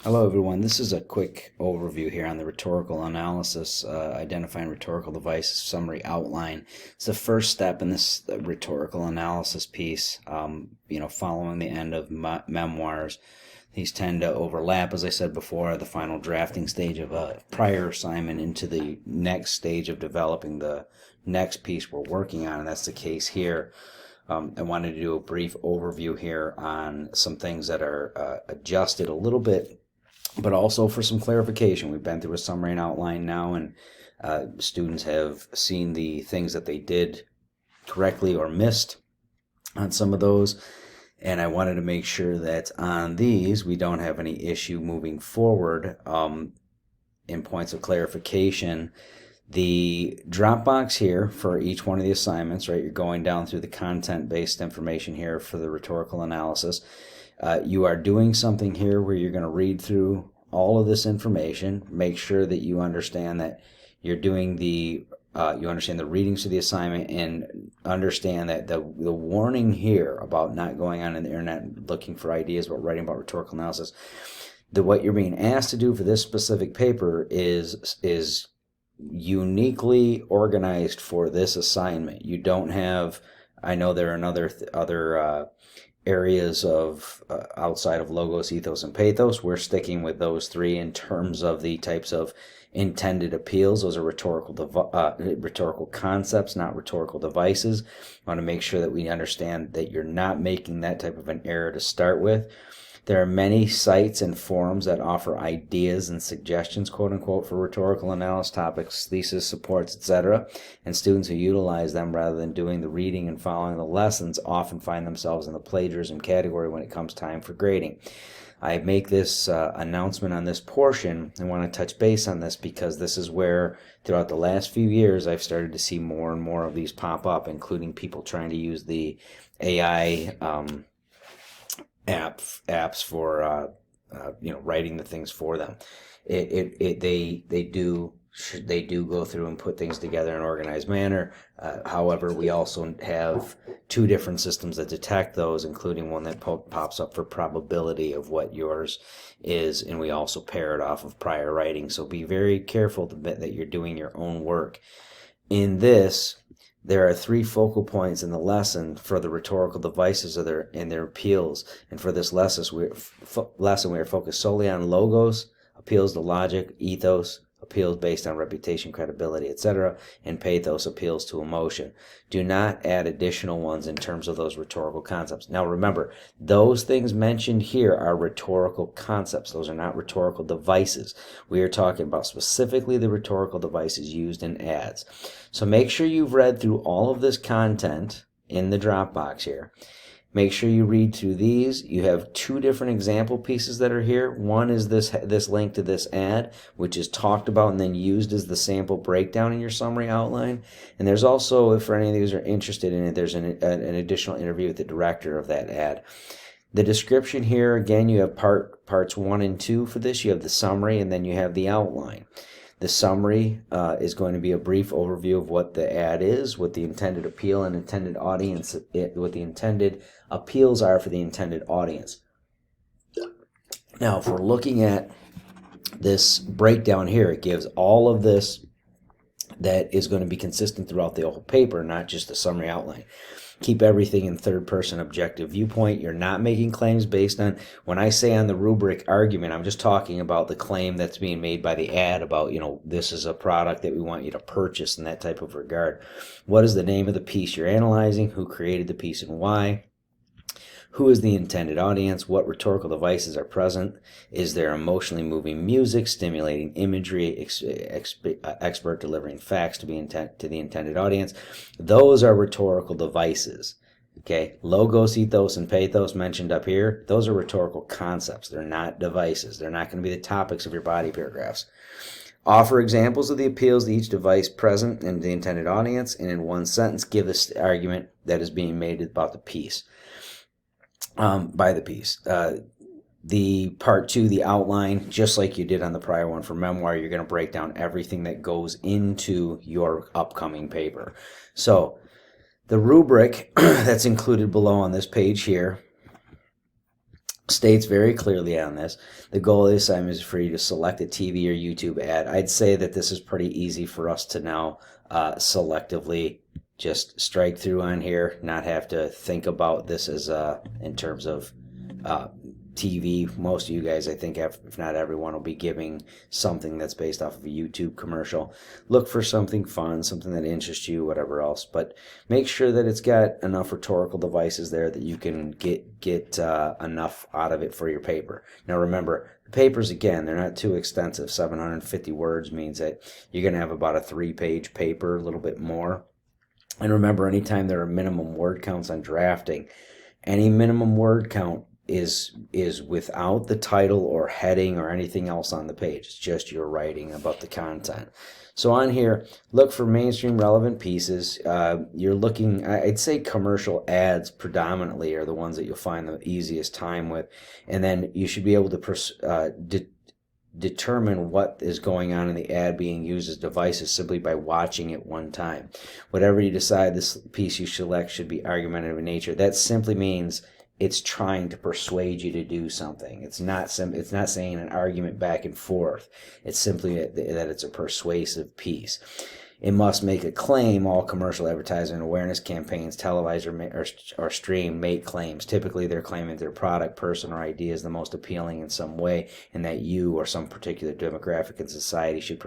Hello everyone, this is a quick overview here on the rhetorical analysis, identifying rhetorical devices, summary outline. It's the first step in this rhetorical analysis piece, following the end of memoirs. These tend to overlap, as I said before, the final drafting stage of a prior assignment into the next stage of developing the next piece we're working on, and that's the case here. I wanted to do a brief overview here on some things that are adjusted a little bit, but also for some clarification. We've been through a summary and outline now, and students have seen the things that they did correctly or missed on some of those, and I wanted to make sure that on these we don't have any issue moving forward. In points of clarification, the Dropbox here for each one of the assignments, right, you're going down through the content-based information here for the rhetorical analysis. You are doing something here where you're going to read through all of this information, make sure that you understand that you're doing you understand the readings to the assignment, and understand that the warning here about not going on the internet looking for ideas about writing about rhetorical analysis, what you're being asked to do for this specific paper is uniquely organized for this assignment. You don't have, I know there are other areas of outside of logos, ethos, and pathos. We're sticking with those three in terms of the types of intended appeals. Those are rhetorical concepts, not rhetorical devices. I want to make sure that we understand that you're not making that type of an error to start with. There are many sites and forums that offer ideas and suggestions, quote unquote, for rhetorical analysis topics, thesis supports, etc. And students who utilize them rather than doing the reading and following the lessons often find themselves in the plagiarism category when it comes time for grading. I make this announcement on this portion and want to touch base on this because this is where throughout the last few years I've started to see more and more of these pop up, including people trying to use the AI apps for writing the things for them. They do go through and put things together in an organized manner. However, we also have two different systems that detect those, including one that pops up for probability of what yours is, and we also pair it off of prior writing. So be very careful that you're doing your own work. In this, there are three focal points in the lesson for the rhetorical devices and their appeals. And for this lesson, we are focused solely on logos, appeals to logic, ethos, appeals based on reputation, credibility, etc., and pathos, appeals to emotion. Do not add additional ones in terms of those rhetorical concepts. Now remember, those things mentioned here are rhetorical concepts. Those are not rhetorical devices. We are talking about specifically the rhetorical devices used in ads. So make sure you've read through all of this content in the Dropbox here. Make sure you read through these. You have two different example pieces that are here. One is this link to this ad, which is talked about and then used as the sample breakdown in your summary outline. And there's also, if any of these are interested in it, there's an additional interview with the director of that ad. The description here, again, you have parts 1 and 2 for this. You have the summary, and then you have the outline. The summary is going to be a brief overview of what the ad is, what the intended appeal and intended audience, what the intended appeals are for the intended audience. Now, if we're looking at this breakdown here, it gives all of this that is going to be consistent throughout the whole paper, not just the summary outline. Keep everything in third-person objective viewpoint. You're not making claims based on, when I say on the rubric argument, I'm just talking about the claim that's being made by the ad about, this is a product that we want you to purchase in that type of regard. What is the name of the piece you're analyzing? Who created the piece and why? Who is the intended audience? What rhetorical devices are present? Is there emotionally moving music, stimulating imagery, expert delivering facts to the intended audience? Those are rhetorical devices. Okay, logos, ethos, and pathos mentioned up here, those are rhetorical concepts. They're not devices. They're not going to be the topics of your body paragraphs. Offer examples of the appeals to each device present in the intended audience, and in one sentence, give this argument that is being made about the piece. By the piece. The part 2, the outline, just like you did on the prior one for memoir, you're going to break down everything that goes into your upcoming paper. So the rubric that's included below on this page here states very clearly on this. The goal of the assignment is for you to select a TV or YouTube ad. I'd say that this is pretty easy for us to now selectively just strike through on here, not have to think about this as in terms of TV. Most of you guys, I think, if not everyone, will be giving something that's based off of a YouTube commercial. Look for something fun, something that interests you, whatever else. But make sure that it's got enough rhetorical devices there that you can get enough out of it for your paper. Now remember, the papers, again, they're not too extensive. 750 words means that you're going to have about a 3-page paper, a little bit more. And remember, anytime there are minimum word counts on drafting, any minimum word count is without the title or heading or anything else on the page. It's just your writing about the content. So on here, look for mainstream relevant pieces. You're looking, I'd say commercial ads predominantly are the ones that you'll find the easiest time with. And then you should be able to determine what is going on in the ad being used as devices simply by watching it one time. Whatever you decide this piece you select should be argumentative in nature. That simply means it's trying to persuade you to do something. It's not saying an argument back and forth. It's simply that it's a persuasive piece. It must make a claim. All commercial advertising and awareness campaigns, televised or streamed, make claims. Typically, they're claiming their product, person, or idea is the most appealing in some way, and that you or some particular demographic in society should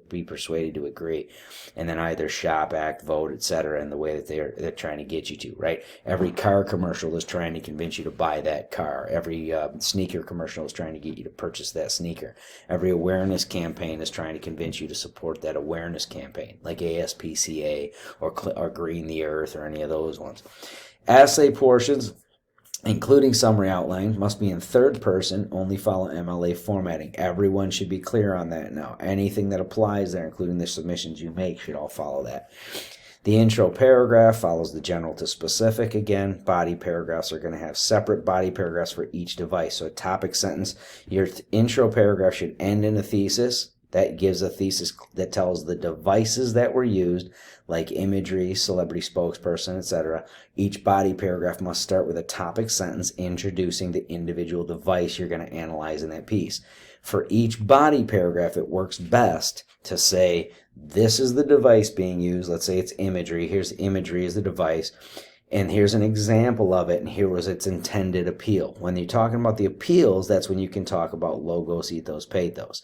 be persuaded to agree, and then either shop, act, vote, etc. in the way that they're trying to get you to. Right? Every car commercial is trying to convince you to buy that car. Every sneaker commercial is trying to get you to purchase that sneaker. Every awareness campaign is trying to convince you to support that awareness campaign, like ASPCA or Green the Earth or any of those ones. Essay portions, including summary outline, must be in third person, only follow MLA formatting. Everyone should be clear on that now. Anything that applies there, including the submissions you make, should all follow that. The intro paragraph follows the general to specific. Again, body paragraphs are going to have separate body paragraphs for each device. So a topic sentence, your intro paragraph should end in a thesis. That gives a thesis that tells the devices that were used, like imagery, celebrity spokesperson, etc. Each body paragraph must start with a topic sentence introducing the individual device you're going to analyze in that piece. For each body paragraph, it works best to say, this is the device being used. Let's say it's imagery. Here's imagery as the device. And here's an example of it, and here was its intended appeal. When you're talking about the appeals, that's when you can talk about logos, ethos, pathos.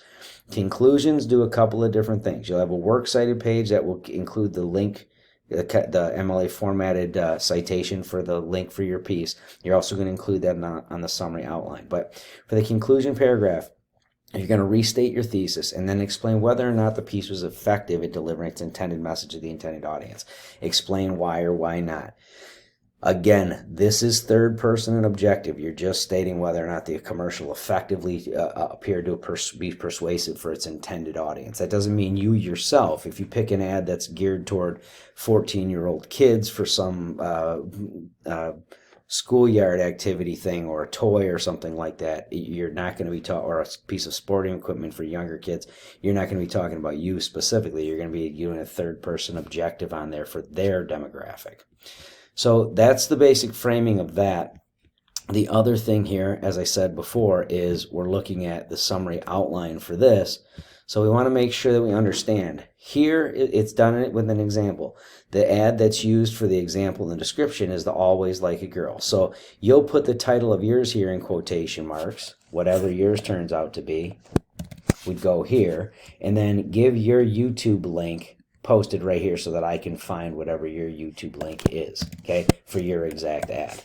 Conclusions do a couple of different things. You'll have a works cited page that will include the link, the MLA formatted citation for the link for your piece. You're also going to include that on the summary outline. But for the conclusion paragraph, you're going to restate your thesis and then explain whether or not the piece was effective at delivering its intended message to the intended audience. Explain why or why not. Again, this is third person and objective. You're just stating whether or not the commercial effectively appeared to be persuasive for its intended audience. That doesn't mean you yourself, if you pick an ad that's geared toward 14-year-old kids for some schoolyard activity thing or a toy or something like that, you're not going to be taught, or a piece of sporting equipment for younger kids, you're not going to be talking about you specifically. You're going to be doing a third person objective on there for their demographic. So that's the basic framing of that. The other thing here, as I said before, is we're looking at the summary outline for this. So we want to make sure that we understand. Here, it's done with an example. The ad that's used for the example in the description is the Always Like a Girl. So you'll put the title of yours here in quotation marks, whatever yours turns out to be. We'd go here, and then give your YouTube link posted right here so that I can find whatever your YouTube link is, okay, for your exact ad.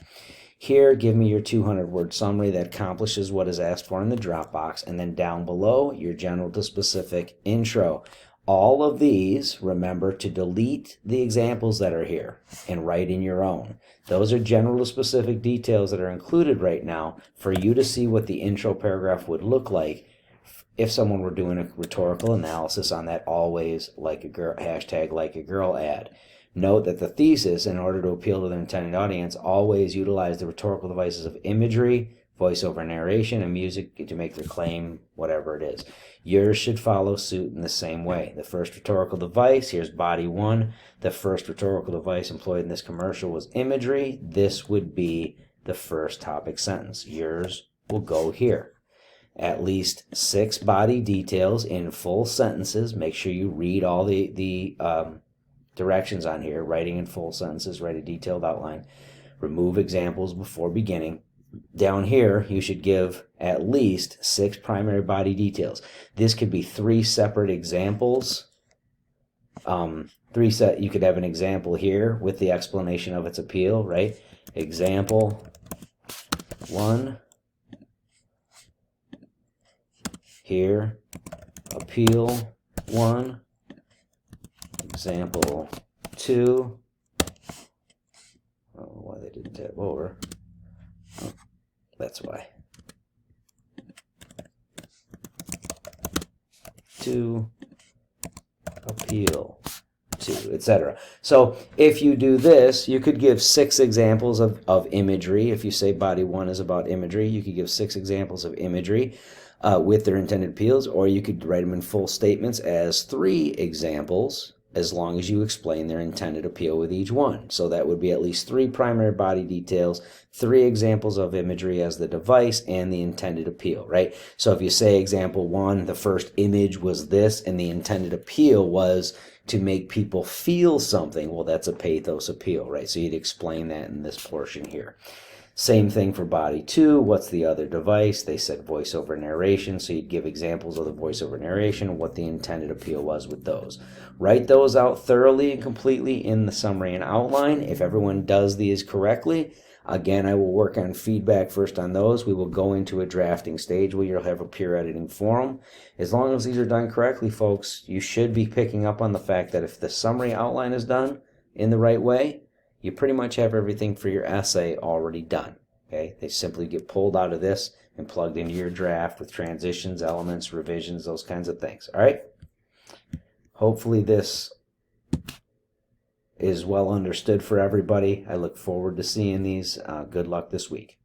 Here, give me your 200-word summary that accomplishes what is asked for in the Dropbox, and then down below, your general to specific intro. All of these, remember to delete the examples that are here and write in your own. Those are general to specific details that are included right now for you to see what the intro paragraph would look like if someone were doing a rhetorical analysis on that Always Like a Girl, hashtag Like a Girl ad. Note that the thesis, in order to appeal to the intended audience, always utilize the rhetorical devices of imagery, voiceover narration, and music to make their claim, whatever it is. Yours should follow suit in the same way. The first rhetorical device, here's body one. The first rhetorical device employed in this commercial was imagery. This would be the first topic sentence. Yours will go here. At least 6 body details in full sentences. Make sure you read all the directions on here. Writing in full sentences, write a detailed outline. Remove examples before beginning. Down here, you should give at least 6 primary body details. This could be 3 separate examples. You could have an example here with the explanation of its appeal, right? Example 1. Here, appeal 1. Example 2. Oh, why they didn't tab over. Oh, that's why. 2, appeal 2, etc. So if you do this, you could give 6 examples of imagery. If you say body 1 is about imagery, you could give 6 examples of imagery with their intended appeals, or you could write them in full statements as 3 examples, as long as you explain their intended appeal with each one. So that would be at least 3 primary body details, 3 examples of imagery as the device, and the intended appeal, right? So if you say example 1, the first image was this, and the intended appeal was to make people feel something, well, that's a pathos appeal, right? So you'd explain that in this portion here. Same thing for body 2. What's the other device? They said voiceover narration, so you'd give examples of the voiceover narration, what the intended appeal was with those. Write those out thoroughly and completely in the summary and outline. If everyone does these correctly, again, I will work on feedback first on those. We will go into a drafting stage where you'll have a peer editing forum. As long as these are done correctly, folks, you should be picking up on the fact that if the summary outline is done in the right way, you pretty much have everything for your essay already done. Okay? They simply get pulled out of this and plugged into your draft with transitions, elements, revisions, those kinds of things. All right? Hopefully this is well understood for everybody. I look forward to seeing these. Good luck this week.